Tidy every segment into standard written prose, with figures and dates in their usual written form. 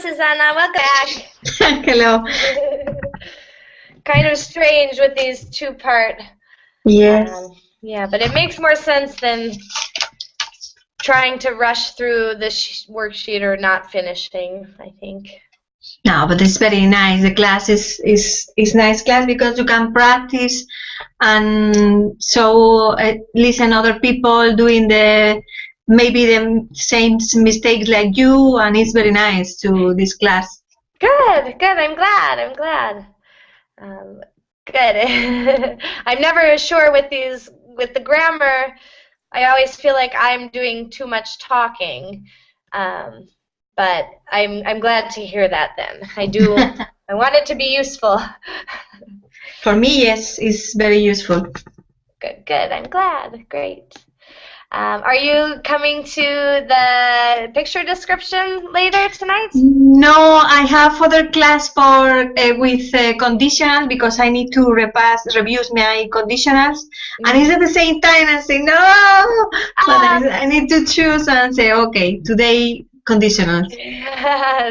Susanna. Welcome back. Hello. Kind of strange with these two-part. Yes. Yeah, but it makes more sense than trying to rush through the worksheet or not finishing, I think. No, but it's very nice. The class is nice class because you can practice and so listen other people doing maybe the same mistakes like you, and it's very nice to this class. Good, good. I'm glad. Good. I'm never sure with the grammar. I always feel like I'm doing too much talking, but I'm glad to hear that. Then I want it to be useful. For me, yes, it's very useful. Good. I'm glad. Great. Are you coming to the picture description later tonight? No, I have other class for with conditionals because I need to review my conditionals, and it's at the same time I say no, but I need to choose and say okay, today conditionals.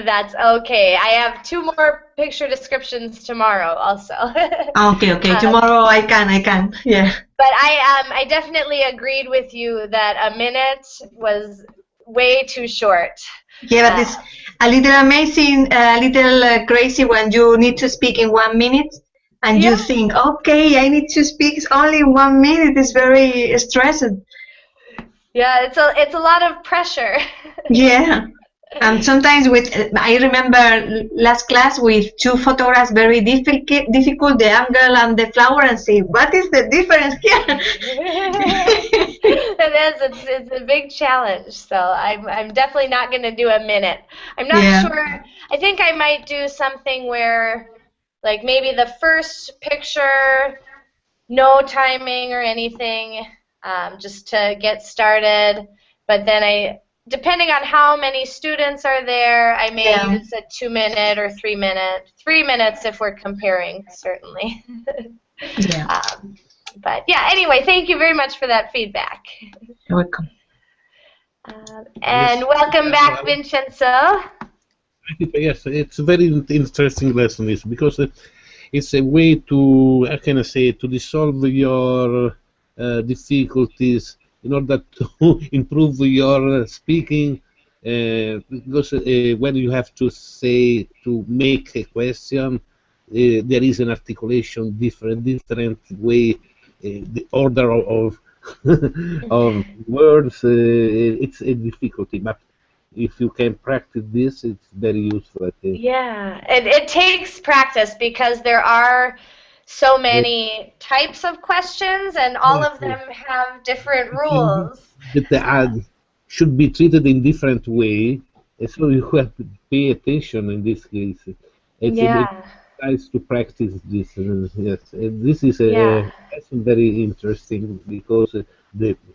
That's okay. I have 2 more picture descriptions tomorrow also. Okay. Tomorrow I can. Yeah. But I definitely agreed with you that a minute was way too short. Yeah, but it's a little amazing, a little crazy when you need to speak in 1 minute and you think, okay, I need to speak only 1 minute. It's very stressed. Yeah, it's a lot of pressure. Yeah. And sometimes I remember last class with 2 photographs, very difficult, the angle and the flower, and say, what is the difference here? It's a big challenge, so I'm definitely not going to do a minute. I'm not sure. I think I might do something where, like maybe the first picture, no timing or anything, just to get started, but then depending on how many students are there, I may use a 2-minute or 3-minute. 3 minutes if we're comparing, certainly. But yeah, anyway, thank you very much for that feedback. You're welcome. And welcome back, Vincenzo. Yes, it's a very interesting lesson, this, because it's a way to, how can I say, to dissolve your difficulties in order to improve your speaking, because when you have to make a question, there is an articulation, different way, the order of of words. It's a difficulty, but if you can practice this, it's very useful, I think. Yeah, it takes practice because there are so many types of questions, and all of them have different rules. That should be treated in different way, so you have to pay attention in this case. It's nice to practice this. Yes, this is a very interesting because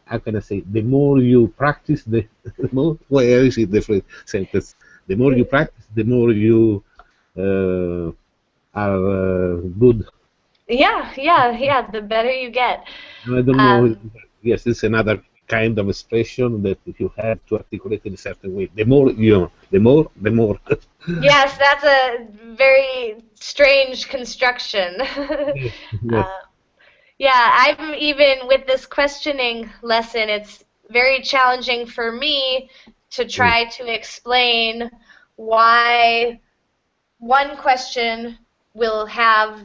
how can I say, the more you practice, the more, where is it, different sentence? The more you practice, the more you are good. Yeah, the better you get. I don't know. Yes, it's another kind of expression that you have to articulate in a certain way. The more you, the more. Yes, that's a very strange construction. Yes. I'm even with this questioning lesson, it's very challenging for me to try to explain why one question will have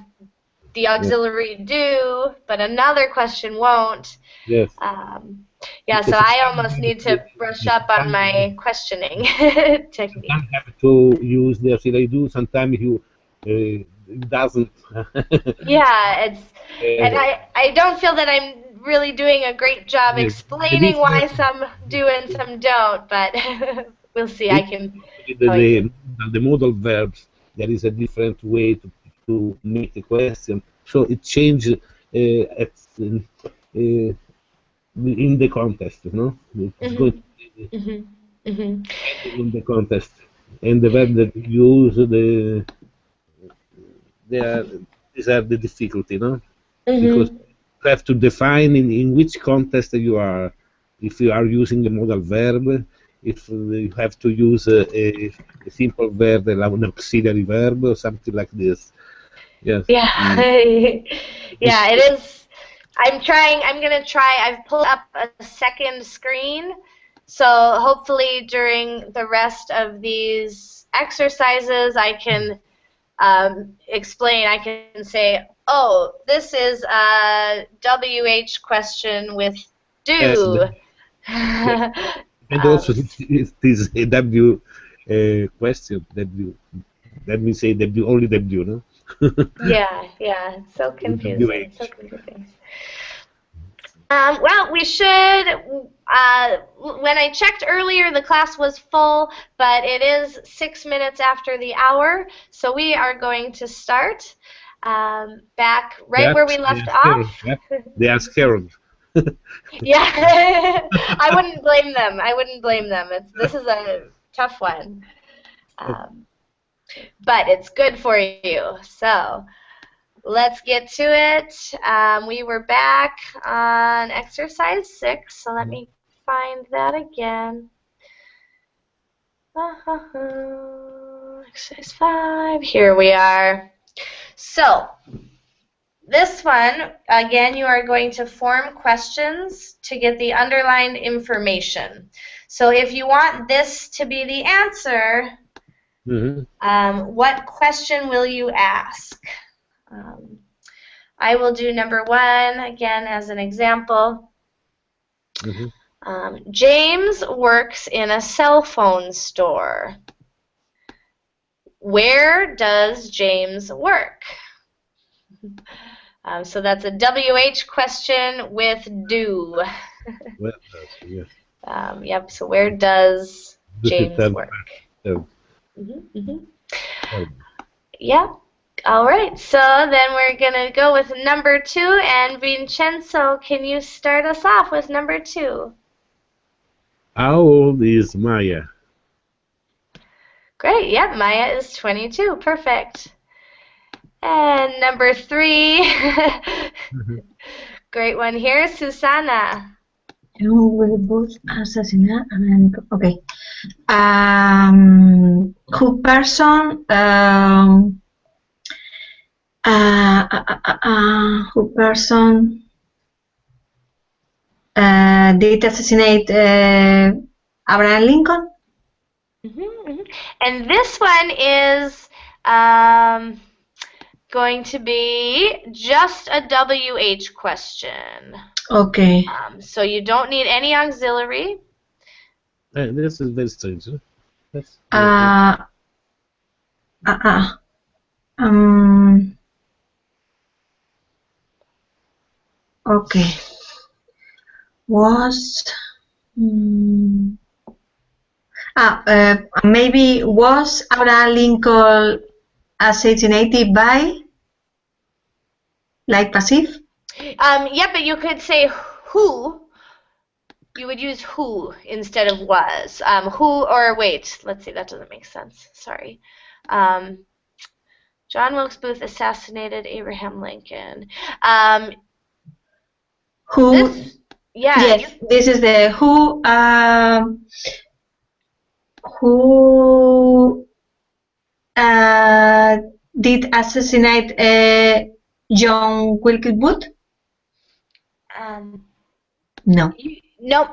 the auxiliary do, but another question won't. Yes. So I almost need to brush up on my questioning technique. Sometimes you have to use the auxiliary do. Sometimes you it doesn't. And I don't feel that I'm really doing a great job explaining why some do and some don't, but we'll see. I can. The modal verbs, there is a different way to make a question, so it changes in the context, you know. It's going to in the context, and the verb that you use, these are the difficulty, no? Because you have to define in which context you are. If you are using a modal verb, if you have to use a simple verb, an auxiliary verb, or something like this. Yes. Yeah. Yeah, it is. I'm gonna try. I've pulled up a second screen, so hopefully during the rest of these exercises I can explain. I can say, oh, this is a WH question with do. Yes. And also, it is a W question. W. Let me say W, only W, no? Yeah, it's so confusing, so WH. confusing. Well, we should, when I checked earlier, the class was full, but it is 6 minutes after the hour, so we are going to start back right where we left off. Yeah. They are scared. Yeah, I wouldn't blame them. I wouldn't blame them. This is a tough one, but it's good for you. So let's get to it. We were back on exercise 6, so let me find that again. Exercise 5, here we are. So this one, again, you are going to form questions to get the underlined information. So if you want this to be the answer, what question will you ask? I will do number 1, again, as an example. James works in a cell phone store. Where does James work? So that's a WH question with do. Yep, so where does James work? Yep. All right, so then we're going to go with number 2, and Vincenzo, can you start us off with number 2? How old is Maya? Great, yep, Maya is 22, perfect. And number 3, great one here, Susana. Okay. Who person did assassinate Abraham Lincoln? And this one is going to be just a WH question. Okay. So you don't need any auxiliary. This is very strange. Okay. Maybe was Abraham Lincoln assassinated by, like passive? Yeah, but you could say who. You would use who instead of was. Who, or wait, let's see, that doesn't make sense. Sorry. John Wilkes Booth assassinated Abraham Lincoln. Who? Yes, this is the who. Who did assassinate John Wilkes Booth? No. Nope.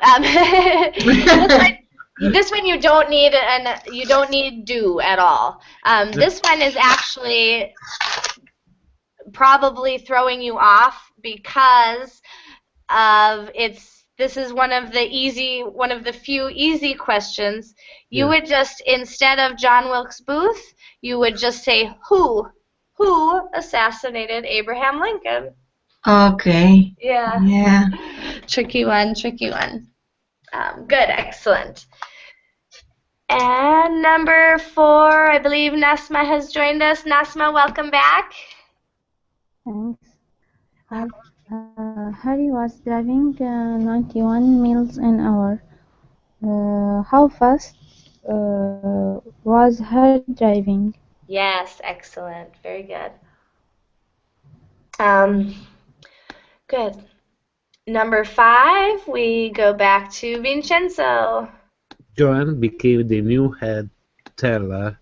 This one you don't need do at all. This one is actually probably throwing you off because of this is one of the few easy questions. You would just, instead of John Wilkes Booth, you would just say who assassinated Abraham Lincoln. Okay. Yeah. Tricky one. Good, excellent. And number 4, I believe Nasma has joined us. Nasma, welcome back. Thanks. Harry was driving 91 miles an hour. How fast was Harry driving? Yes, excellent. Very good. Good. Number 5, we go back to Vincenzo. Joan became the new head teller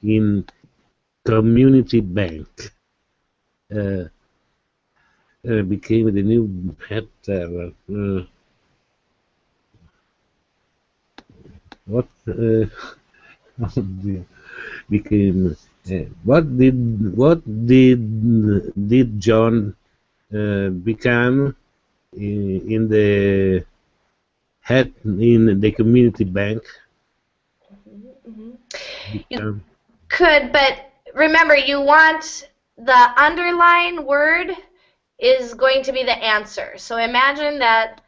in community bank. Became the new head teller. What? Oh dear. Became. What did John become in the head in the community bank? You could, but remember, you want the underline word is going to be the answer. So imagine that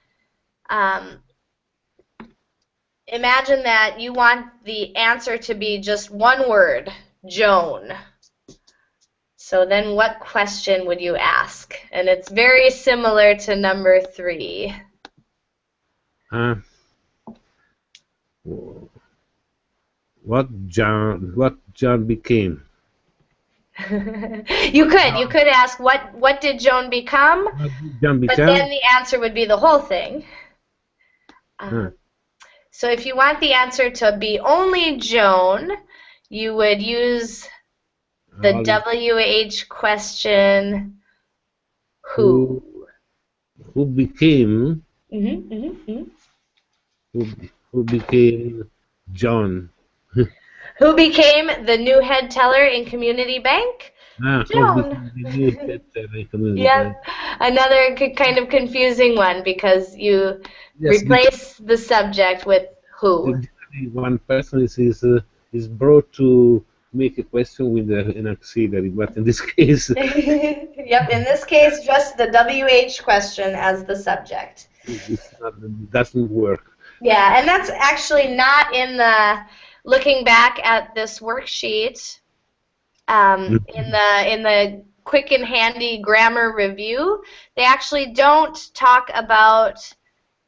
you want the answer to be just one word, Joan. So then what question would you ask? And it's very similar to number 3. What John became? You could ask what did Joan become? What did John But become? then the answer would be the whole thing. So if you want the answer to be only Joan, you would use the WH question, who? Who became? Who became John? Who became the new head teller in Community Bank? Joan. Yep, another kind of confusing one because you replace the subject with who. One person is brought to make a question with an auxiliary, but in this case... Yep, in this case, just the WH question as the subject. It doesn't work. Yeah, and that's actually not in the, looking back at this worksheet, in the quick and handy grammar review, they actually don't talk about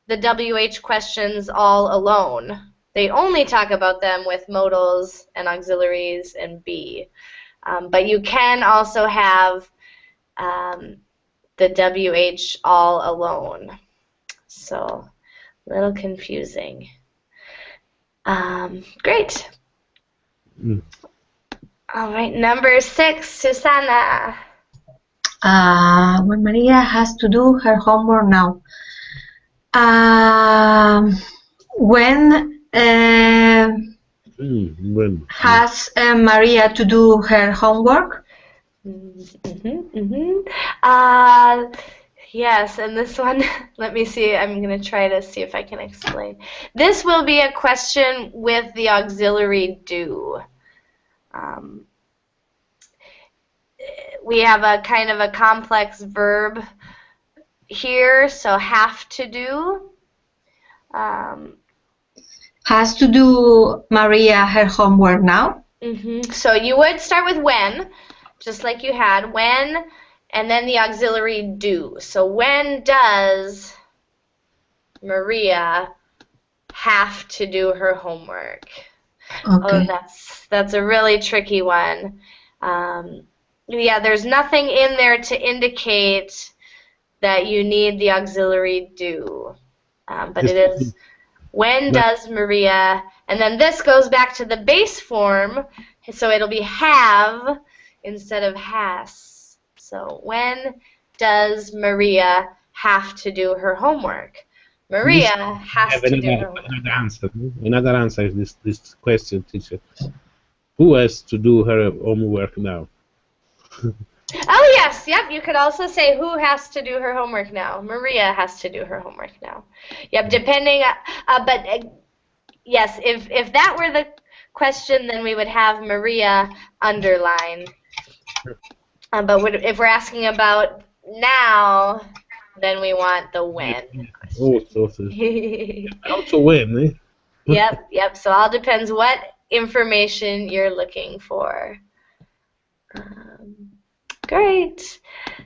the WH questions all alone. They only talk about them with modals and auxiliaries and be. But you can also have the WH all alone. So, a little confusing. Great. All right, number 6, Susana. When Maria has to do her homework now. When has Maria to do her homework? Yes, and this one, let me see, I'm going to try to see if I can explain. This will be a question with the auxiliary do. We have a kind of a complex verb here, so have to do. Has to do Maria her homework now? So you would start with when, just like you had, when, and then the auxiliary do. So when does Maria have to do her homework? Okay. Oh, that's a really tricky one. Yeah, there's nothing in there to indicate that you need the auxiliary do. But it is, when does Maria, and then this goes back to the base form, so it'll be have instead of has. So when does Maria have to do her homework? Maria has to do her homework. Another answer is this question, teacher. Who has to do her homework now? Oh, yes. Yep. You could also say who has to do her homework now. Maria has to do her homework now. Yep. Depending, but yes, if that were the question, then we would have Maria underline. But if we're asking about now, then we want the when. Also when, Yep. So all depends what information you're looking for. Great.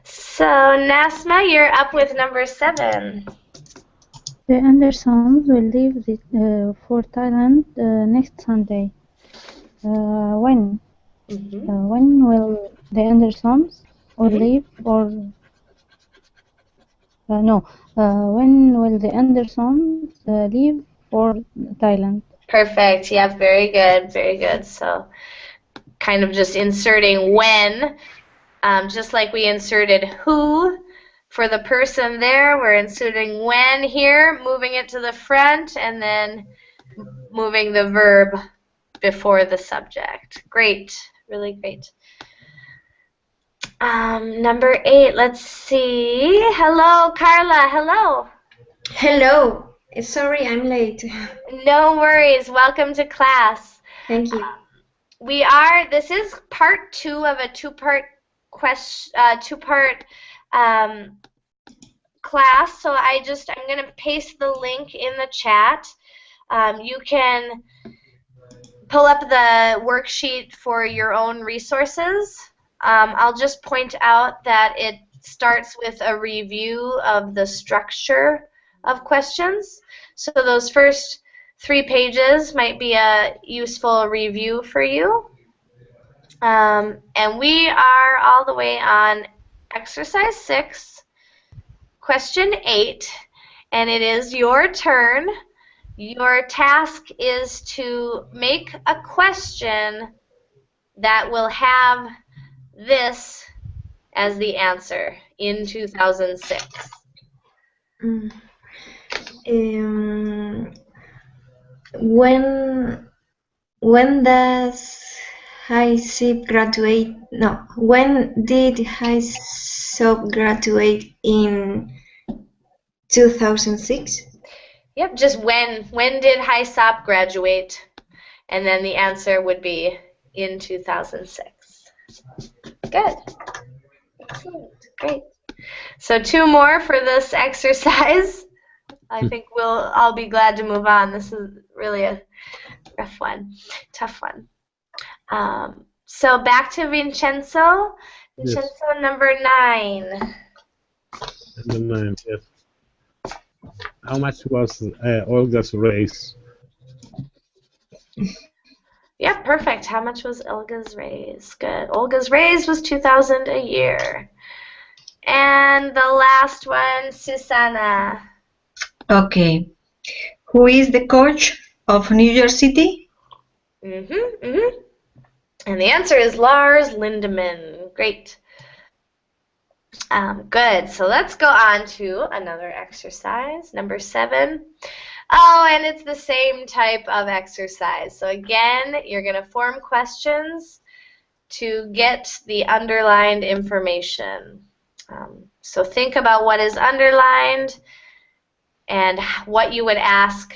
So, Nasma, you're up with number 7. The Andersons will leave for Thailand next Sunday. When? When will the Andersons leave for... when will the Andersons leave or Thailand. Perfect. Yeah, very good. Very good. So kind of just inserting when, just like we inserted who for the person there, we're inserting when here, moving it to the front, and then moving the verb before the subject. Great. Really great. Number 8, let's see. Hello, Carla. Hello. Hello. Sorry, I'm late. No worries. Welcome to class. Thank you. This is part 2 of a two-part class. So I'm going to paste the link in the chat. You can pull up the worksheet for your own resources. I'll just point out that it starts with a review of the structure of questions. So those first 3 pages might be a useful review for you. And we are all the way on exercise 6, question 8, and it is your turn. Your task is to make a question that will have this as the answer in 2006. When does HiSIP graduate? No, when did HiSOP graduate in 2006? Yep, just when did HiSOP graduate? And then the answer would be in 2006. Good. Excellent. Great. So 2 more for this exercise. I think I'll be glad to move on. This is really a rough one, tough one. So back to Vincenzo. Vincenzo, yes. Number 9. Number 9, yes. How much was Olga's raise? Yeah, perfect. How much was Olga's raise? Good. Olga's raise was 2,000 a year. And the last one, Susanna. Okay. Who is the coach of New York City? And the answer is Lars Lindemann. Great. Good. So let's go on to another exercise, number 7. Oh, and it's the same type of exercise. So again, you're going to form questions to get the underlined information. So think about what is underlined and what you would ask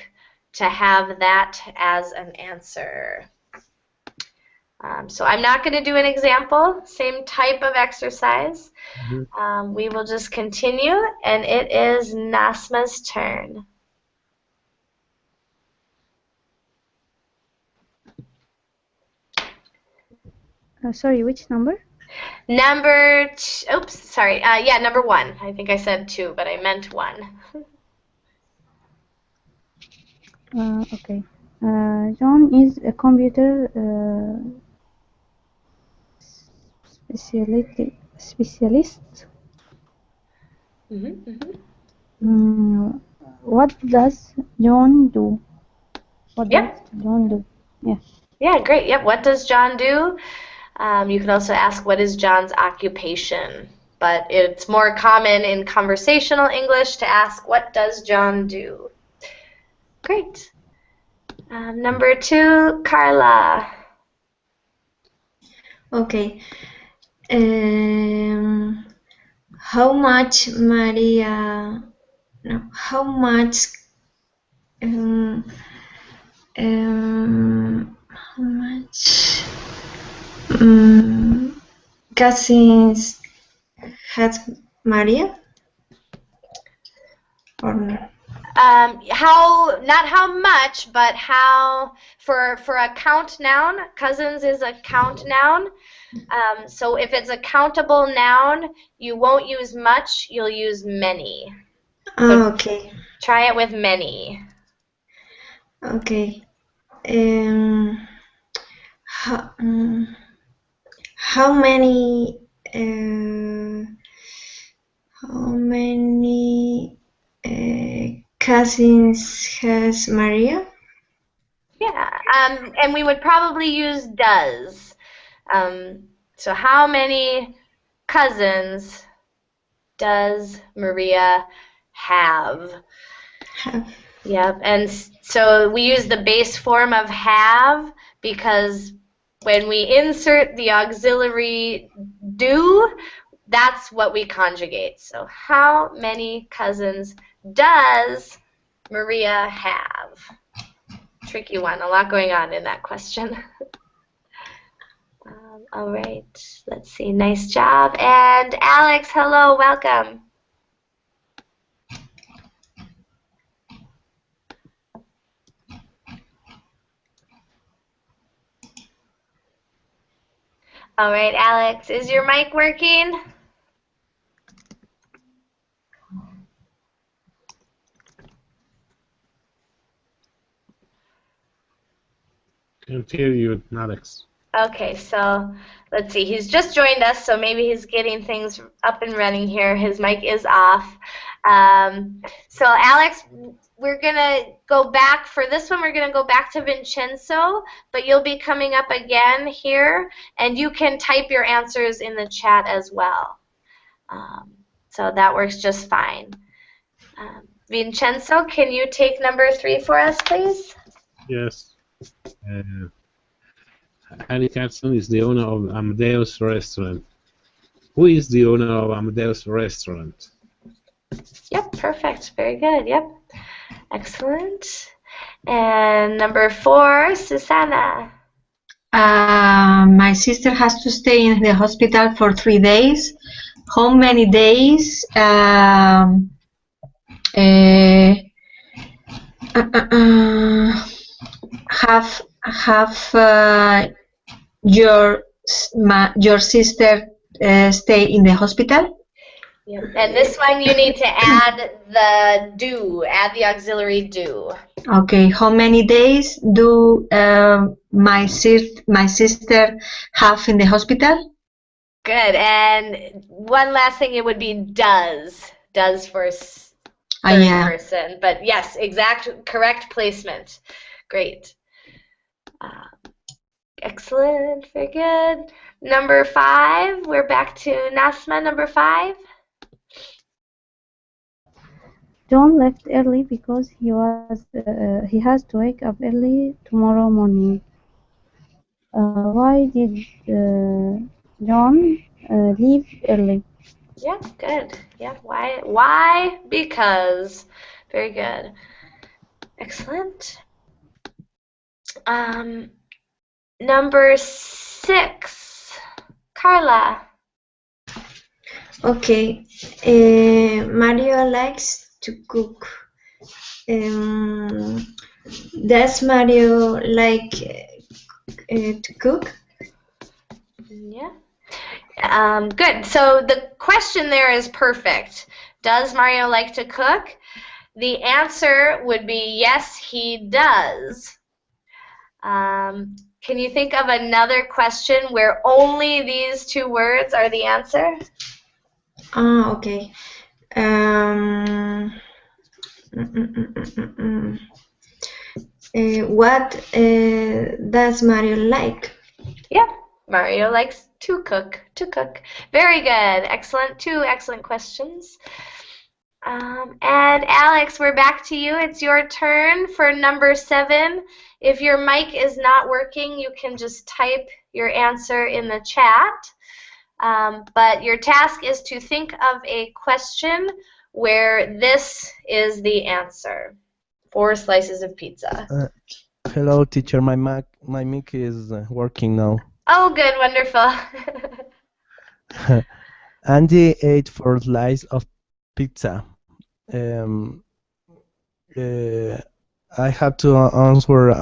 to have that as an answer. So I'm not going to do an example, same type of exercise. We will just continue, and it is Nasma's turn. Sorry, which number? Number 1. I think I said 2, but I meant 1. Okay. John is a computer specialist. What does John do? Does John do? Yeah. Yeah, great. Yep. What does John do? You can also ask, what is John's occupation? But it's more common in conversational English to ask, what does John do? Great. Number 2, Carla. Okay. How much Maria? No. How much? How much cousins has Maria? Or no? Not how much, but how, for a count noun, cousins is a count noun. So if it's a countable noun, you won't use much, you'll use many. So okay. Try it with many. Okay. How many cousins has Maria? Yeah, and we would probably use does. So how many cousins does Maria have? Have. Yep, and so we use the base form of have because when we insert the auxiliary do, that's what we conjugate. So how many cousins does Maria have? Tricky one, a lot going on in that question. All right, let's see, nice job. And Alex, hello, welcome. All right, Alex, is your mic working? Can't hear you, Alex. Okay, so let's see. He's just joined us, so maybe he's getting things up and running here. His mic is off. So Alex, we're going to go back. For this one, we're going to go back to Vincenzo, but you'll be coming up again here, and you can type your answers in the chat as well. So that works just fine. Vincenzo, can you take number 3 for us, please? Yes. Harry Carson is the owner of Amadeus Restaurant. Who is the owner of Amadeus Restaurant? Yep, perfect. Very good. Yep. Excellent. And number 4, Susanna. My sister has to stay in the hospital for 3 days. How many days have your sister stay in the hospital? Yep. And this one you need to add the do, add the auxiliary do. Okay, how many days do my sister have in the hospital? Good. And one last thing, it would be does. Does for third person. But yes, correct placement. Great. Excellent. Very good. Number 5, we're back to Nasma, number 5. John left early because he has to wake up early tomorrow morning. Why did John leave early? Yeah, good. Yeah, why? Why? Because. Very good. Excellent. Number 6, Carla. Okay, Mario likes to cook. Does Mario like to cook? Yeah. Good. So the question there is perfect. Does Mario like to cook? The answer would be yes, he does. Can you think of another question where only these 2 words are the answer? Okay. What does Mario like? Yeah, Mario likes to cook. To cook. Very good. Excellent. 2 excellent questions. And Alex, we're back to you. It's your turn for number 7. If your mic is not working, you can just type your answer in the chat. But your task is to think of a question where this is the answer. 4 slices of pizza. Hello, teacher. My mic is working now. Oh, good. Wonderful. Andy ate 4 slices of pizza. I have to answer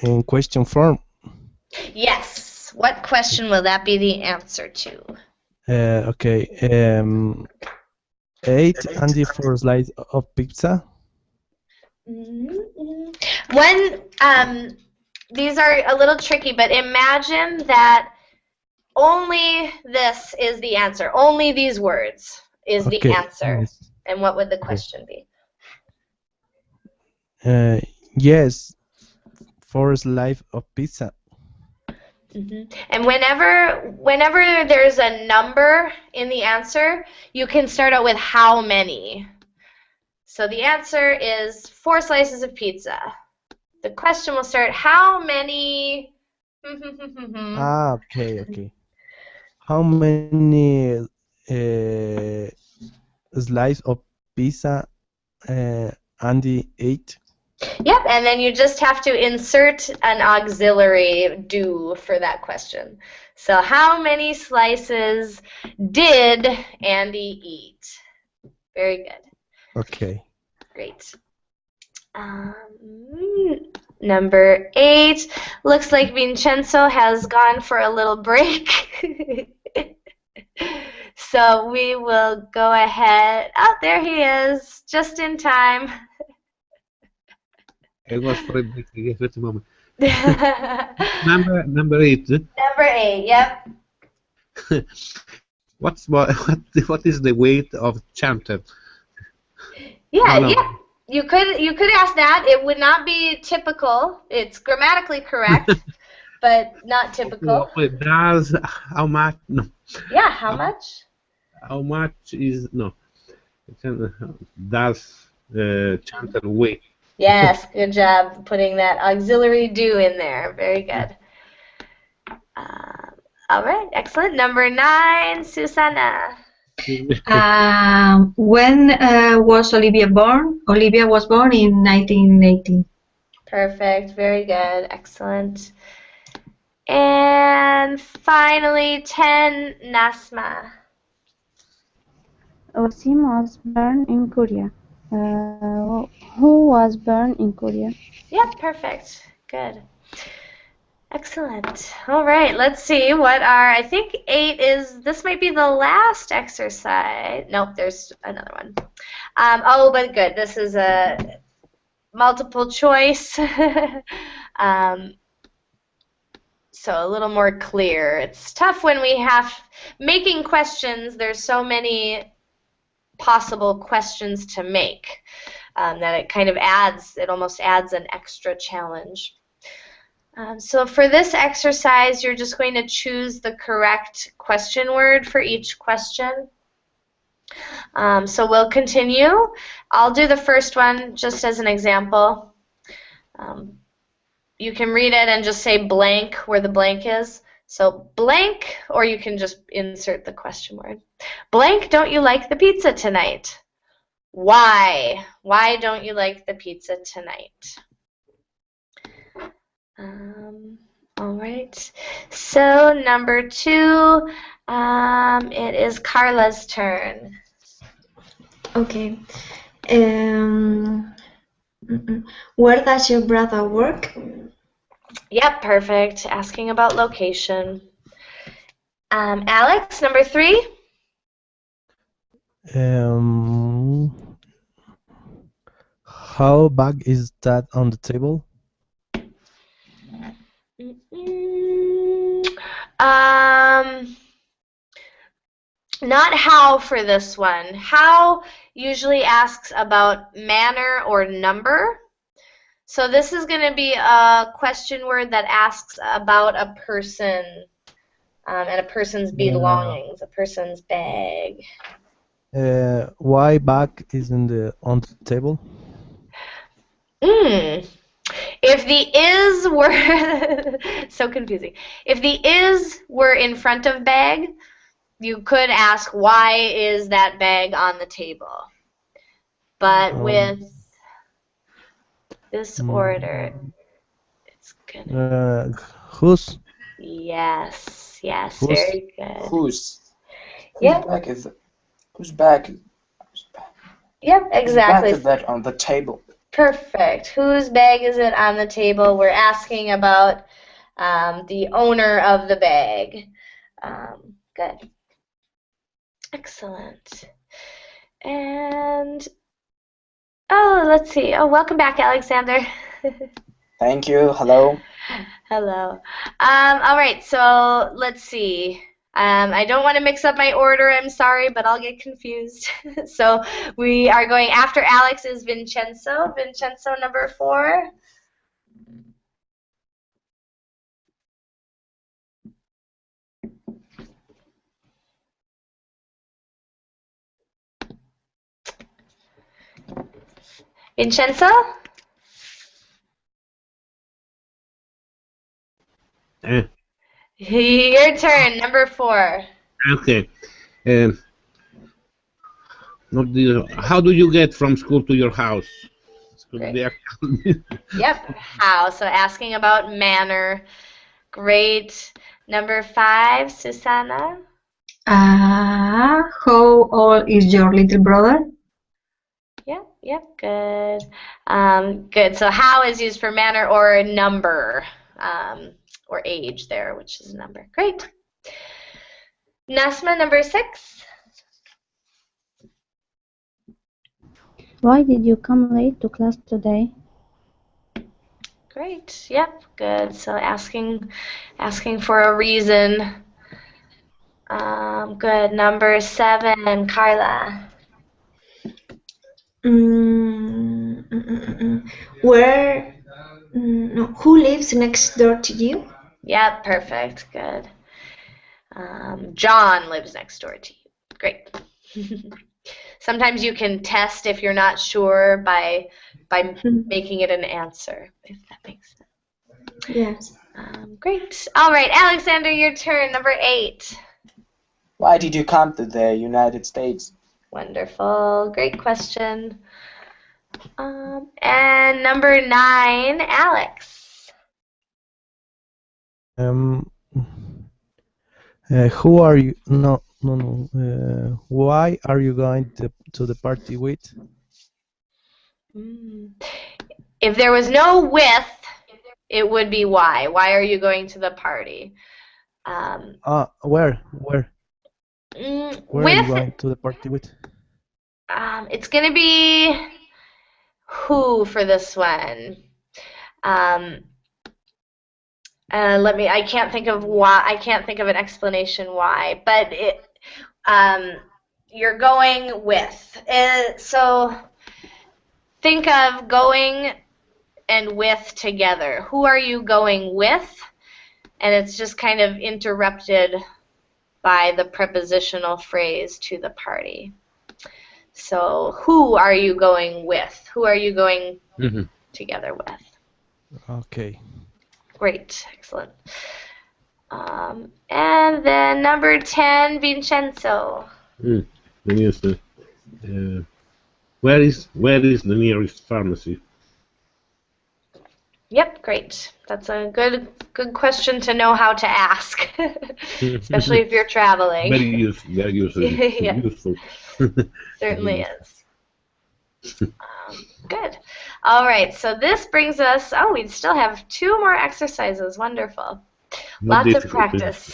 in question form. Yes. What question will that be the answer to? Okay. Ate Andy 4 slices of pizza? These are a little tricky, but imagine that only this is the answer. Only these words is the answer. Yes. And what would the question be? Yes, 4 slices of pizza. And whenever there's a number in the answer, you can start out with how many. So the answer is 4 slices of pizza. The question will start, how many? Okay. How many slices of pizza Andy ate? Yep, and then you just have to insert an auxiliary do for that question. So how many slices did Andy eat? Very good. Okay. Great. Number 8. Looks like Vincenzo has gone for a little break. So we will go ahead. Oh, there he is, just in time. It was for a break, yes, at the moment. Number 8. Number 8, yep. What is the weight of Chanter? Yeah. You could ask that. It would not be typical. It's grammatically correct, but not typical. Does how much? No. Yeah, how much? How much is no? Does Chanter weigh? Yes, good job putting that auxiliary do in there. Very good. All right, excellent. Number 9, Susana. When was Olivia born? Olivia was born in 1980. Perfect. Very good. Excellent. And finally, 10, Nasma. Wasim was born in Korea. Who was born in Korea? Yep, perfect. Good. Excellent. All right, let's see what I think 8 is, this might be the last exercise. Nope, there's another one. Oh, but good. This is a multiple choice. So a little more clear. It's tough when we have making questions. There's so many possible questions to make that it kind of almost adds an extra challenge. So for this exercise, you're just going to choose the correct question word for each question. So we'll continue. I'll do the first one just as an example. You can read it and just say blank where the blank is. So blank, or you can just insert the question word. Blank, don't you like the pizza tonight? Why? Why don't you like the pizza tonight? All right. So number 2, it is Carla's turn. Okay. Where does your brother work? Yep, perfect. Asking about location. Alex, number 3. How big is that on the table? Not how for this one. How usually asks about manner or number. So this is going to be a question word that asks about a person and a person's belongings, a person's bag. Why bag is on the table? If the is were so confusing. If the is were in front of bag, you could ask why is that bag on the table. But with this order, it's gonna. Whose? Yes, Whose? very good. Whose? Yep. Whose bag? Yep, exactly. Whose bag is that on the table? Perfect. Whose bag is it on the table? We're asking about the owner of the bag. Good. Excellent. And let's see. Oh, welcome back, Alexander. Thank you. Hello. Hello. All right. So let's see. I don't want to mix up my order, I'm sorry, but I'll get confused. So we are going after Alex is Vincenzo. Vincenzo number 4. Vincenzo? Your turn, number 4. Okay. How do you get from school to your house? Yep, how. So asking about manner. Great. Number 5, Susanna. How old is your little brother? Yep, good. Good. So how is used for manner or number, or age there, which is a number. Great. Nasma, number 6. Why did you come late to class today? Great. Yep, good. So asking for a reason. Good. Number 7, Carla. Where? No, who lives next door to you? Yep, perfect. Good. John lives next door to you. Great. Sometimes you can test if you're not sure by making it an answer, if that makes sense. Yes. Great. All right, Alexander, your turn. Number 8. Why did you come to the United States? Wonderful. Great question. And number 9, Alex. Who are you? No. Why are you going to the party with? If there was no with, it would be why. Why are you going to the party? Where? Where are you going to the party with? It's going to be who for this one. I can't think of why. I can't think of an explanation why, but you're going with. So think of going and with together. Who are you going with? And it's just kind of interrupted by the prepositional phrase to the party. So who are you going with? Who are you going together with? Okay. Great, excellent. And then number 10, Vincenzo. Where is the nearest pharmacy? Yep, great. That's a good question to know how to ask, especially if you're traveling. Very useful. Useful. Certainly is. Good. All right, so this brings us, we still have 2 more exercises. Wonderful. Lots of practice.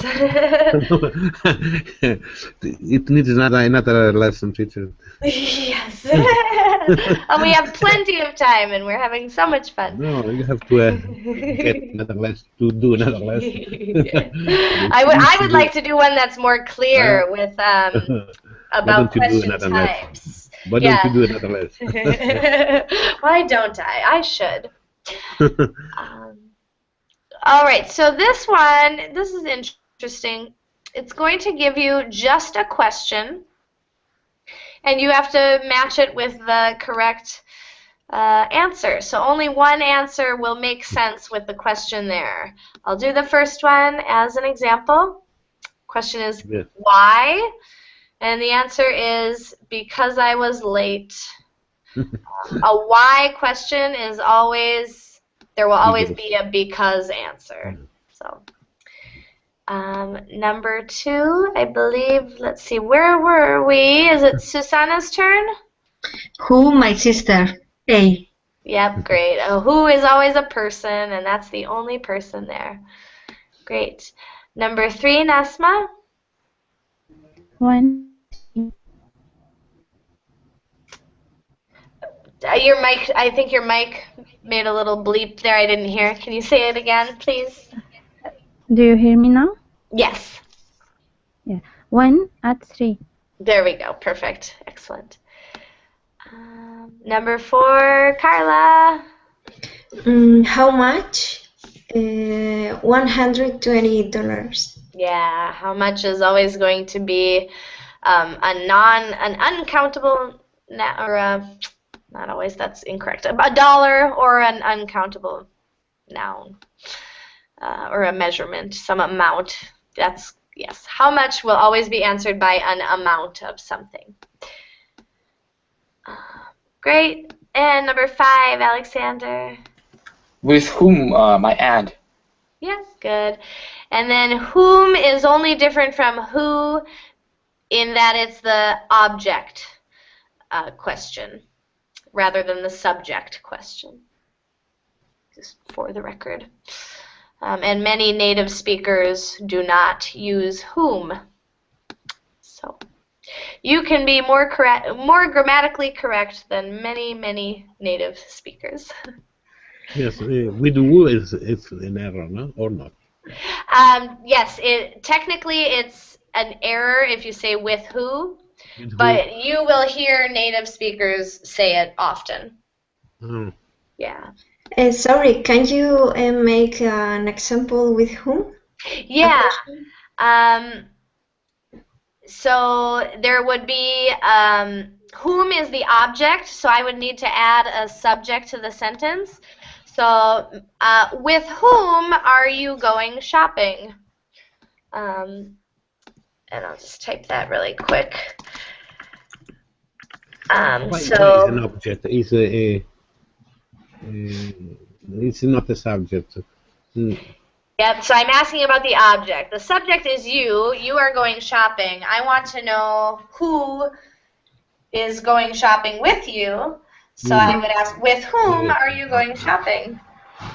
It needs another lesson, teacher. Yes. And we have plenty of time, and we're having so much fun. No, you have to get another lesson, to do another lesson. I would like to do one that's more clear with about question types. Why don't you do another lesson? Why don't I? I should. All right, so this is interesting. It's going to give you just a question, and you have to match it with the correct answer. So only one answer will make sense with the question there. I'll do the first one as an example. Question is, why? And the answer is, because I was late. A why question is always, there will always be a because answer. So number 2, I believe, let's see, where were we? Is it Susanna's turn? Who? My sister. A. Yep, great. Who is always a person, and that's the only person there. Great. Number 3, Nasma? When? Your mic, I think your mic made a little bleep there. I didn't hear. Can you say it again, please? Do you hear me now? Yes. Yeah. When at 3. There we go. Perfect. Excellent. Number 4, Carla. How much? $120. Yeah, how much is always going to be an uncountable not always, that's incorrect. A dollar or an uncountable noun or a measurement, some amount. That's, yes. How much will always be answered by an amount of something. Great. And number 5, Alexander. With whom, my aunt? Yes, good. And then whom is only different from who in that it's the object question rather than the subject question, just for the record. And many native speakers do not use whom. So you can be more grammatically correct than many native speakers. Yes, with who it's an error, no? Or not? Yes, technically it's an error if you say with who, With who? but you will hear native speakers say it often. Oh. Yeah. Sorry, can you make an example with whom? Yeah. So there would be whom is the object, so I would need to add a subject to the sentence. So with whom are you going shopping? And I'll just type that really quick. Why is an object? It's not a subject. Yep, so I'm asking about the object. The subject is you. You are going shopping. I want to know who is going shopping with you. So I would ask, with whom are you going shopping?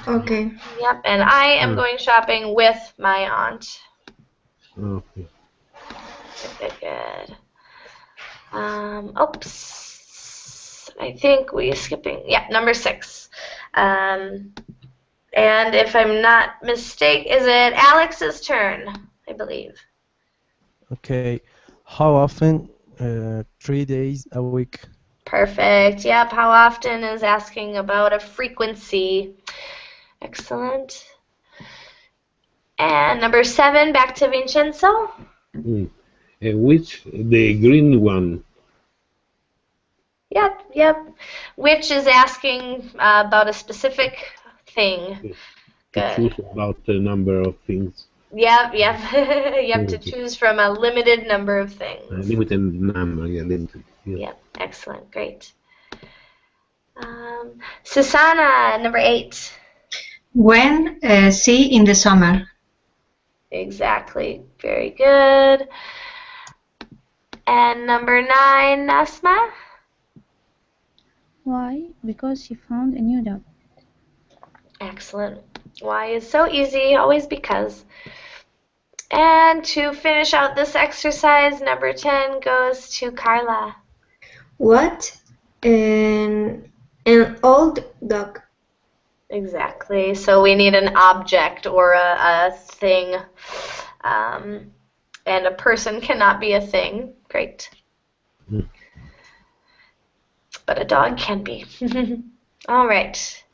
Okay. Yep, and I am going shopping with my aunt. Okay. Good. Oops. I think we're skipping. Yeah, number 6. And if I'm not mistaken, is it Alex's turn, I believe. Okay. How often? 3 days a week. Perfect. Yep. How often is asking about a frequency. Excellent. And number 7, back to Vincenzo. Which? The green one. Yep. Which is asking about a specific thing. To choose about a number of things. Yep. You have to choose from a limited number of things. Limited number, yeah, limited. Yeah. Yep. Excellent. Great. Susanna, number 8. When? See in the summer. Exactly. Very good. And number 9, Nasma. Why? Because she found a new job. Excellent. Why is so easy, always because. And to finish out this exercise, number 10 goes to Carla. What? An old dog. Exactly. So we need an object or a thing. And a person cannot be a thing. Great. But a dog can be. All right.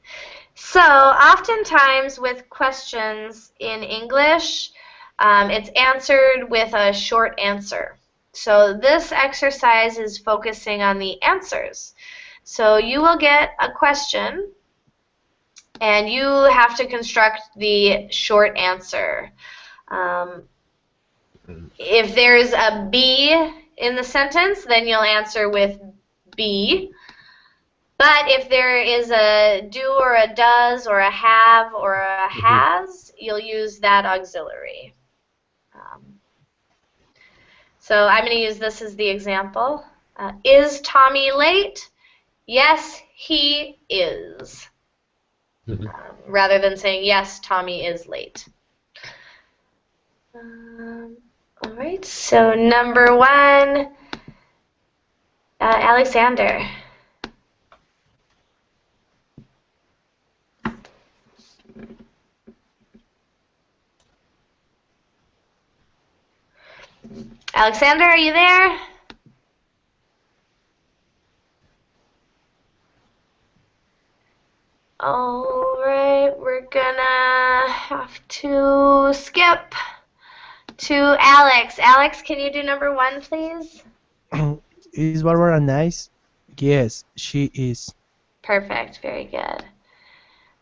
So oftentimes with questions in English, it's answered with a short answer. So this exercise is focusing on the answers. So you will get a question, and you have to construct the short answer. If there's a be in the sentence, then you'll answer with be. But if there is a do or a does or a have or a has, you'll use that auxiliary. So I'm going to use this as the example. Is Tommy late? Yes, he is. Rather than saying, yes, Tommy is late. All right, so number 1, Alexander. Alexander, are you there? All right, we're gonna have to skip to Alex. Alex, can you do number 1, please? Is Barbara nice? Yes, she is. Perfect, very good.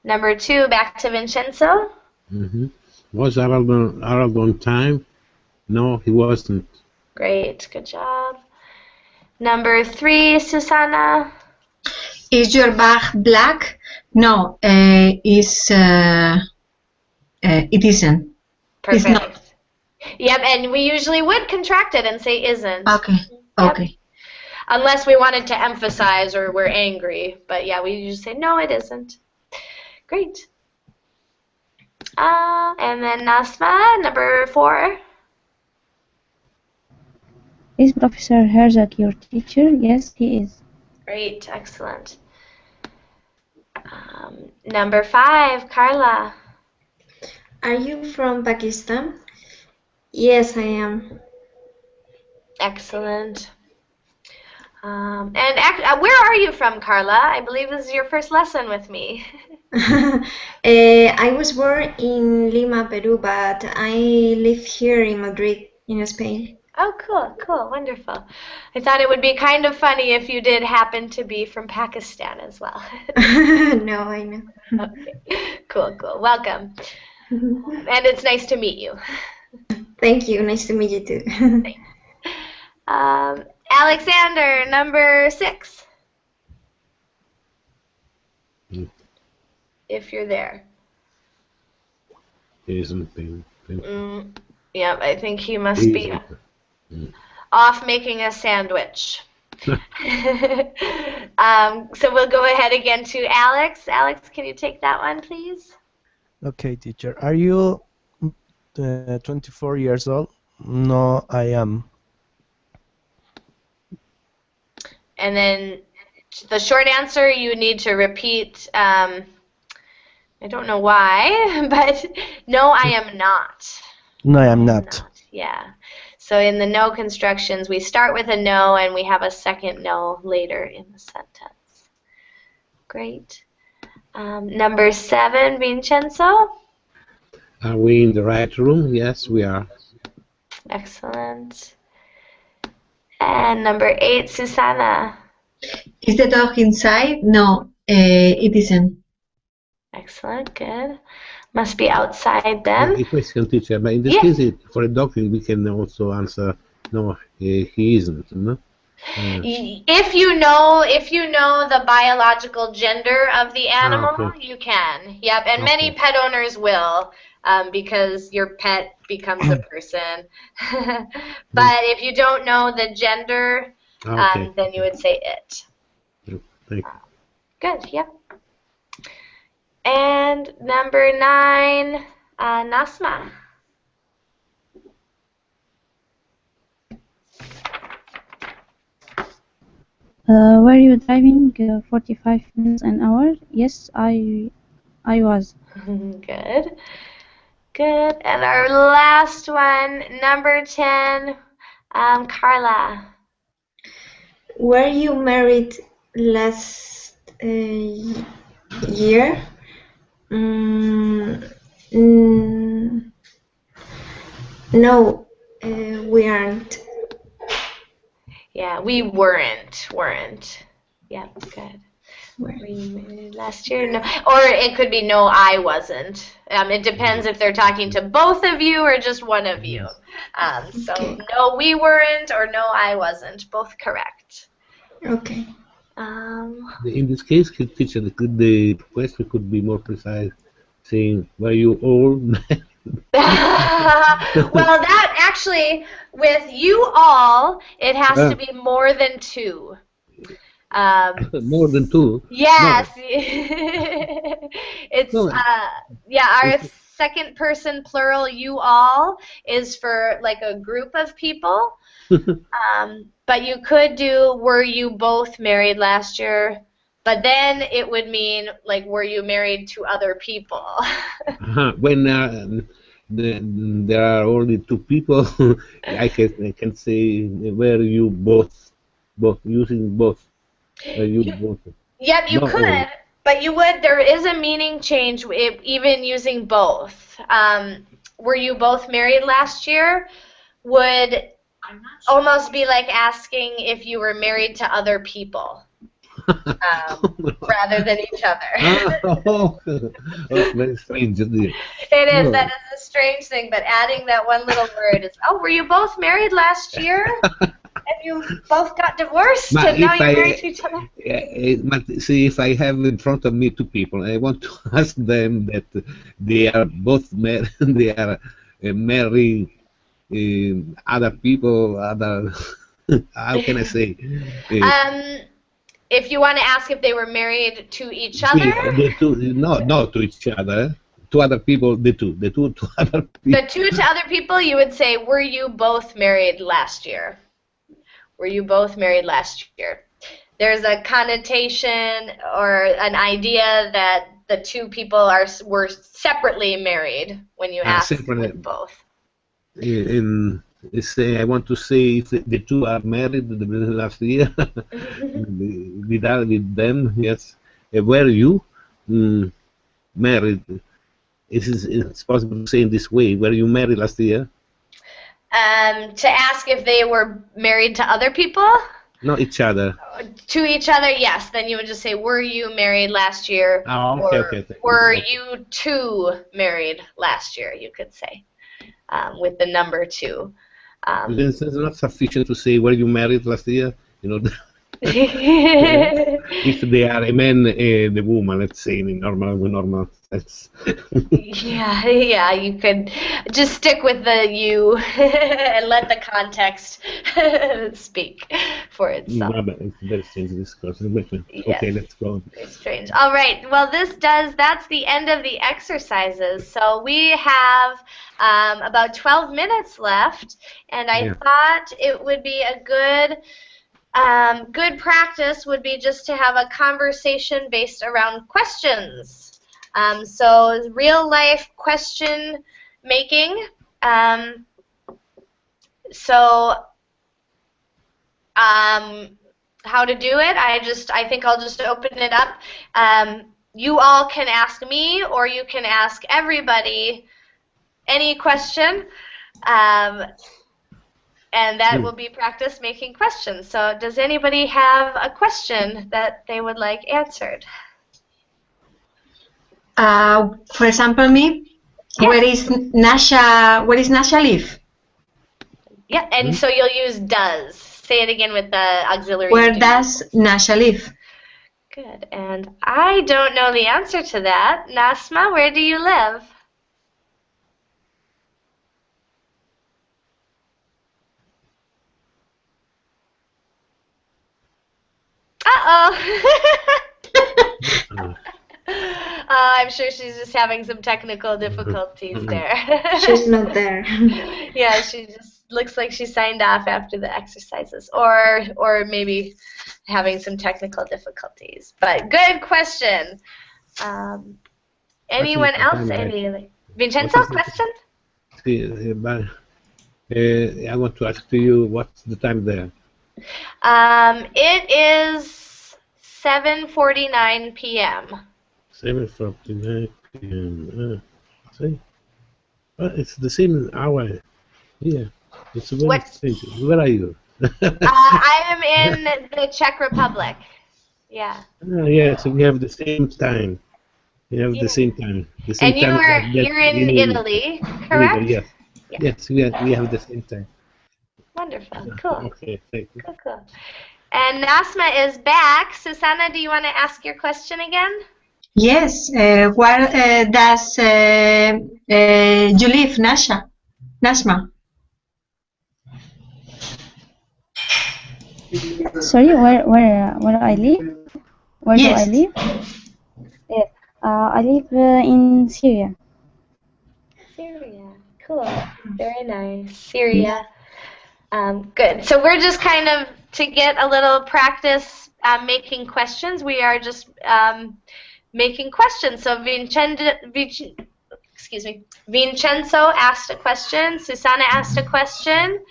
Number 2, back to Vincenzo. Mm-hmm. Was Harold on time? No, he wasn't. Great, good job. Number 3, Susanna. Is your bag black? No, it isn't. Perfect. It's not. Yep, and we usually would contract it and say isn't. Okay. Yep. Okay. Unless we wanted to emphasize or we're angry. But yeah, we usually say, no, it isn't. Great. And then Nasma, number 4. Is Professor Herzog your teacher? Yes, he is. Great, excellent. Number 5, Carla. Are you from Pakistan? Yes, I am. Excellent. And where are you from, Carla? I believe this is your first lesson with me. I was born in Lima, Peru, but I live here in Madrid, in Spain. Oh, cool, wonderful. I thought it would be kind of funny if you did happen to be from Pakistan as well. No, I know. Okay. Cool. Welcome. And it's nice to meet you. Thank you. Nice to meet you too. Alexander, number 6. If you're there. He isn't. Yeah, I think he must be off making a sandwich. So we'll go ahead again to Alex. Alex, can you take that one, please? Okay, teacher. Are you 24 years old? No, I am. And then the short answer, you need to repeat, I don't know why, but no, I am not. No, I am not. Yeah. So in the no constructions, we start with a no and we have a second no later in the sentence. Great. Number 7, Vincenzo. Are we in the right room? Yes, we are. Excellent. And number 8, Susanna. Is the dog inside? No, it isn't. Excellent, good. Must be outside then. A question, teacher. But in this case, for a dog, we can also answer, no, he isn't. No? If you know the biological gender of the animal, okay. you can. Yep, and many pet owners will, because your pet becomes a person. But if you don't know the gender, then you would say it. Thank you. Good, yep. And number 9, Nasma. Were you driving 45 miles an hour? Yes, I was. Good. And our last one, number 10, Carla. Were you married last year? No, we aren't. Yeah, we weren't. Yeah, good. Were you married last year? No. Or it could be no, I wasn't. It depends if they're talking to both of you or just one of you. So no, we weren't, or no, I wasn't. Both correct. Okay. In this case, teacher, the question could be more precise, saying, were you all? Well, that actually, with you all, it has to be more than 2. More than 2? Yes. No. It's, our second person plural, you all, is for like a group of people. But you could do, were you both married last year? But then it would mean, like, were you married to other people? When there are only two people. I can say where you both using both. You both. Yep, you No, could, but you would. There is a meaning change even using both. Were you both married last year? Would almost be like asking if you were married to other people rather than each other. oh, very strange. Indeed. It is. That is a strange thing, but adding that one little word is, oh, were you both married last year? And you both got divorced, and now you're married to each other? But see, if I have in front of me two people, I want to ask them that they are both married, they are marrying other people, other, how can I say? If you want to ask if they were married to each other? The two, not to each other. To other people, the two to other people. The two to other people, you would say, were you both married last year? Were you both married last year? There's a connotation or an idea that the two people were separately married when you ask with both. I want to say if the two are married last year with them, yes. Were you married? It's possible to say in this way. Were you married last year? To ask if they were married to other people? No, each other. To each other, yes. Then you would just say, were you married last year? Oh, okay. Were you two married last year, you could say, with the number two. It's not sufficient to say, were you married last year? If they are a man and a woman, let's say in normal sense. yeah, you could just stick with the you and let the context speak for itself. It's very strange discussion. Yes. Okay, let's go. Very strange. All right. Well, that's the end of the exercises. So we have about 12 minutes left, and I thought it would be a good practice would be just to have a conversation based around questions. So real life question making. How to do it? I think I'll just open it up. You all can ask me, or you can ask everybody any question. And that will be practice making questions. So does anybody have a question that they would like answered? For example, me, yes. Where is Nasha live? Yeah, and so you'll use does. Say it again with the auxiliary. Where does Nasha live? Good, and I don't know the answer to that. Nasma, where do you live? I'm sure she's just having some technical difficulties there. She's not there. Yeah, she just looks like she signed off after the exercises, or maybe having some technical difficulties. But good question. Anyone else? Vincenzo, question? I want to ask you, what's the time there? It is 7:49 p.m. 7:49 p.m. See? Well, it's the same hour here. It's very strange. Where are you? I am in the Czech Republic. Yeah. Yeah, so we have the same time. We have the same time. The same and you're in Italy, correct? Yes. Yeah. Yes, we have the same time. Wonderful. Cool. Okay, thank you. Cool. And Nasma is back. Susanna, do you want to ask your question again? Yes. Where does you live, Nasma? Sorry, where I live? Where do I live? Yes. I live in Syria. Syria. Cool. Very nice. Syria. Good. So we're just kind of, to get a little practice making questions, we are just making questions. So excuse me, Vincenzo asked a question. Susanna asked a question.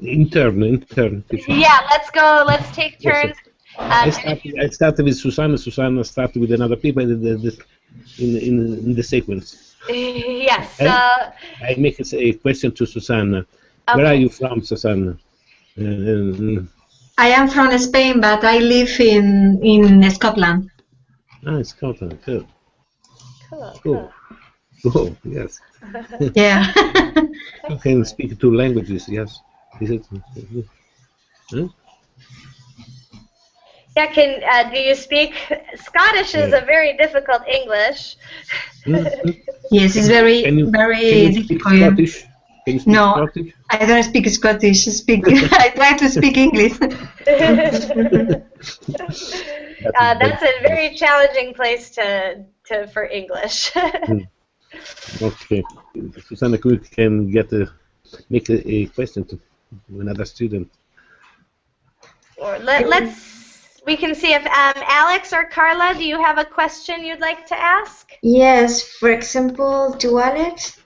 Intern. Yeah, let's go. Let's take Yes, turns. I started with Susanna. Susanna started with another people in the sequence. Yes. I make a question to Susanna. Okay. Where are you from, Susanna? I am from Spain, but I live in Scotland. Scotland. Cool. Cool. Yes. Yeah. You can speak two languages. Yes. Is it? Huh? Yeah. Do you speak Scottish? Is a very difficult English. Yes, it's very Can you speak difficult. Scottish? Can you speak Scottish? I don't speak Scottish. I try to speak English. That's a very challenging place for English. Okay, Susanna, we can make a question to another student. Or we can see if Alex or Carla, do you have a question you'd like to ask? Yes, for example, to Alex.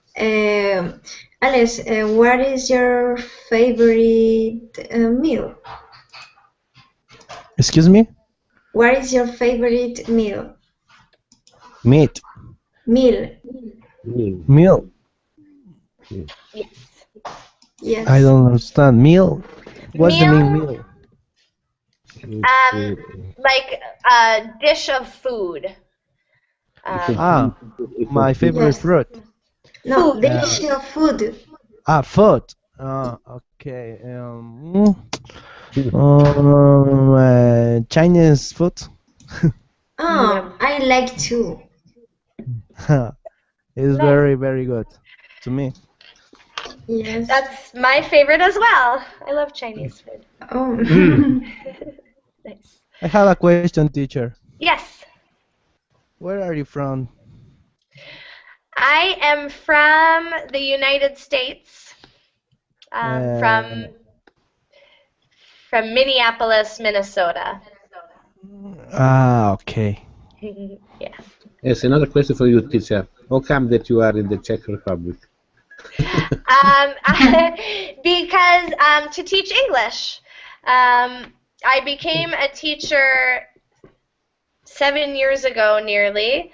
Alex, what is your favorite meal? Excuse me? What is your favorite meal? Meat. Meal. Meal. Yes. Yes. I don't understand. Meal? What's the mean meal? Like a dish of food. My favorite fruit. No, dish of food. Food. Okay. Chinese food. I like too. It's very, very good to me. Yes. That's my favorite as well. I love Chinese food. Oh. Nice. I have a question, teacher. Yes. Where are you from? I am from the United States. From Minneapolis, Minnesota. Okay. Yeah. Yes, another question for you, teacher. How come that you are in the Czech Republic? Because to teach English. I became a teacher 7 years ago, nearly,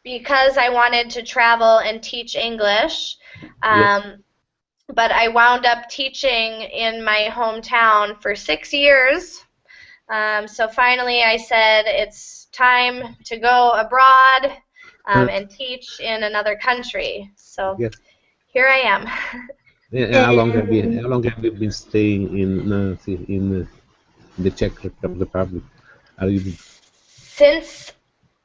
because I wanted to travel and teach English. But I wound up teaching in my hometown for 6 years. So finally I said it's time to go abroad and teach in another country. So here I am. How long have you been staying in the Czech Republic? Since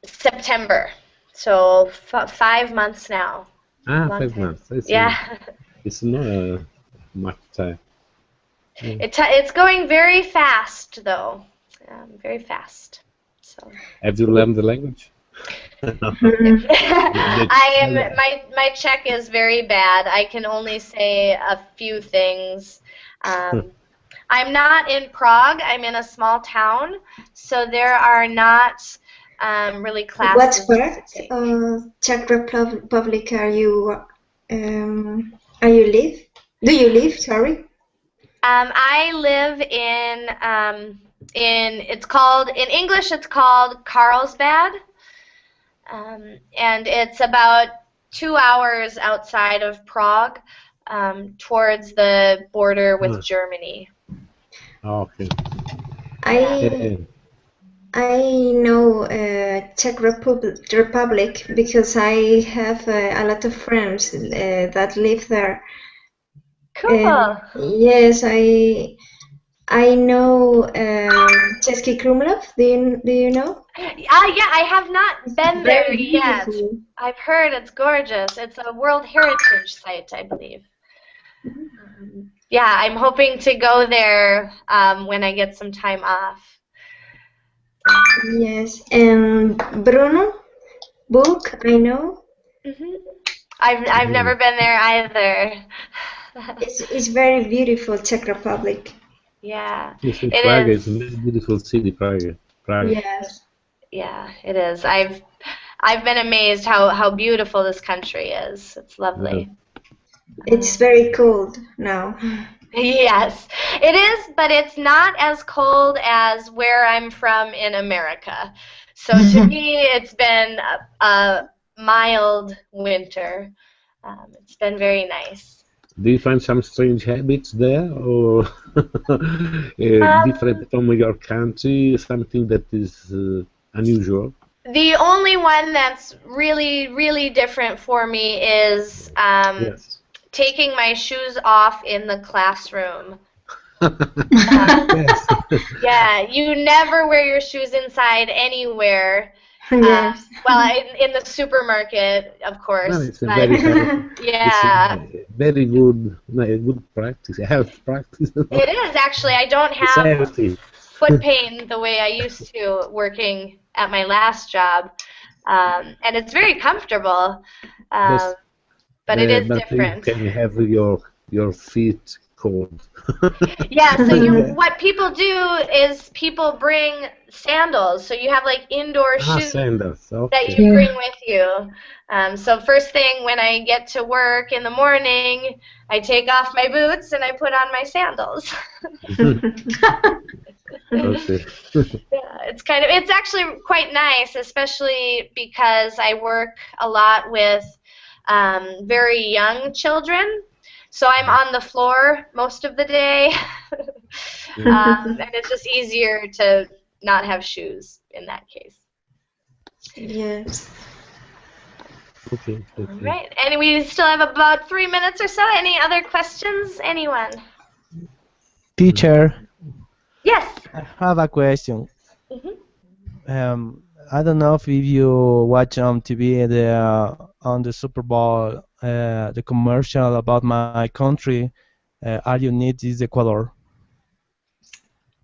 September, so 5 months now. 5 months. It's not much time. It's going very fast, though. Very fast. So. Have you learned the language? My Czech is very bad. I can only say a few things. I'm not in Prague. I'm in a small town, so there are not really classes. What part of Czech Republic are you? Live? Do you live? Sorry. I live in English it's called Carlsbad, and it's about 2 hours outside of Prague, towards the border with Germany. Okay. I know Czech Republic because I have a lot of friends that live there. Cool. Yes, I know Český Krumlov. Do you know? Yeah, I have not been there yet. I've heard it's gorgeous. It's a World Heritage Site, I believe. Yeah, I'm hoping to go there when I get some time off. Yes, and Bruno book, I know. I've never been there either. It's very beautiful, Czech Republic. Yeah, Prague is a very beautiful city, Prague. Yes. Yeah, it is. I've been amazed how beautiful this country is. It's lovely. It's very cold now. Yes, it is, but it's not as cold as where I'm from in America. So to me, it's been a mild winter. It's been very nice. Do you find some strange habits there, or different from your country? Something that is unusual? The only one that's really, really different for me is Yes. taking my shoes off in the classroom. Yes. Yeah, you never wear your shoes inside anywhere. Yes. Well, in the supermarket, of course. Well, it's a But very healthy, yeah, it's a very good, no, a good practice, a health practice. it is actually. I don't It's have healthy. foot pain the way I used to working at my last job, and it's very comfortable. Yes, But it is but you different. can have your feet cold. Yeah, so what people do is people bring sandals. So you have like indoor shoes Sandals. that Okay. you bring with you. So first thing when I get to work in the morning, I take off my boots and I put on my sandals. Okay. Yeah, it's actually quite nice, especially because I work a lot with very young children. So I'm on the floor most of the day, and it's just easier to not have shoes in that case. Yes. Okay. All right, and we still have about 3 minutes or so. Any other questions? Anyone? Teacher, Yes. I have a question. Mm-hmm. I don't know if you watch on TV on the Super Bowl the commercial about my country. All you need is Ecuador.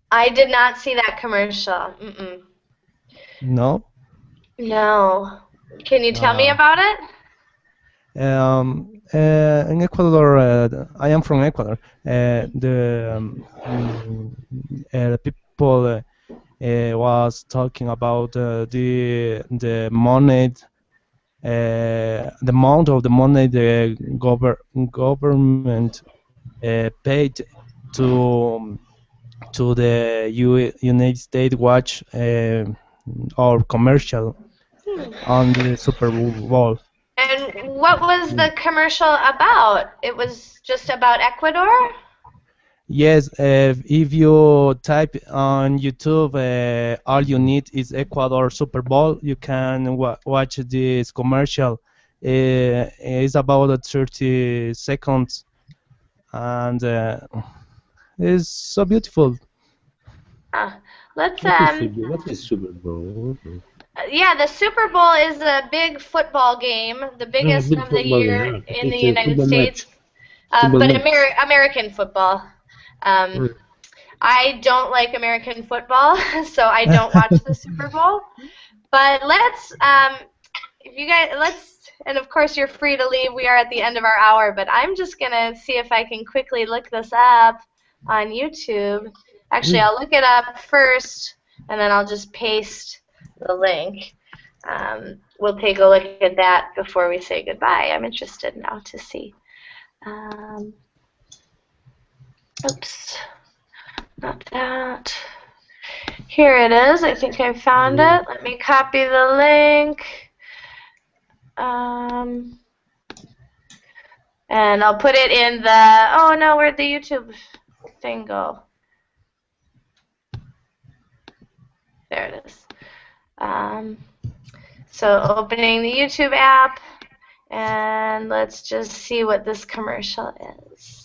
I did not see that commercial. Mm-mm. No. No. Can you tell me about it? In Ecuador, I am from Ecuador. The people was talking about the money, the amount of the money the government paid to the United States watch or commercial on the Super Bowl. And what was the commercial about? It was just about Ecuador? Yes, if you type on YouTube, all you need is Ecuador Super Bowl, you can watch this commercial. It's about 30 seconds, and it's so beautiful. Let's What is Super Bowl? yeah, the Super Bowl is a big football game, the biggest Big of the football year game. in the It's a United football States. match. Football But match. American football. I don't like American football, so I don't watch the Super Bowl. But if you guys, and of course you're free to leave. We are at the end of our hour, but I'm just gonna see if I can quickly look this up on YouTube. Actually, I'll look it up first, and then I'll just paste the link. We'll take a look at that before we say goodbye. I'm interested now to see. Oops, not that. Here it is. I think I found it. Let me copy the link. And I'll put it in the, oh no, where'd the YouTube thing go? There it is. So opening the YouTube app, and let's just see what this commercial is.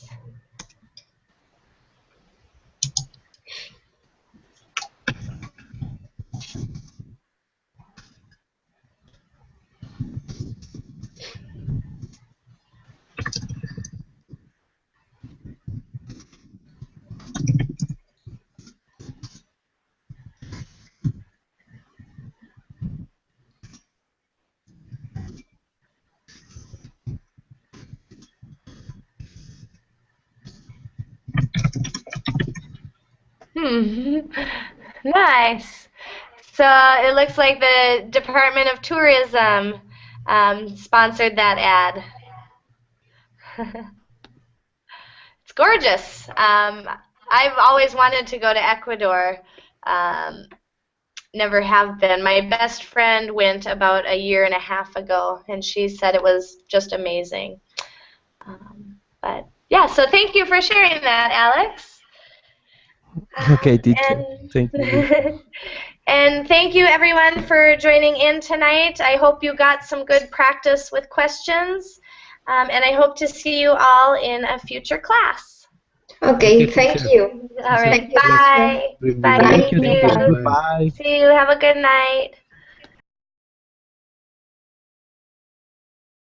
Nice. So it looks like the Department of Tourism sponsored that ad. It's gorgeous. I've always wanted to go to Ecuador. Never have been. My best friend went about a year and a half ago, and she said it was just amazing. But yeah, so thank you for sharing that, Alex. Okay, teacher. Thank you. And thank you, everyone, for joining in tonight. I hope you got some good practice with questions, and I hope to see you all in a future class. Okay, thank you. All right, Thank you. bye. Bye, Thank you, thank teacher. you. Bye. See you. Have a good night.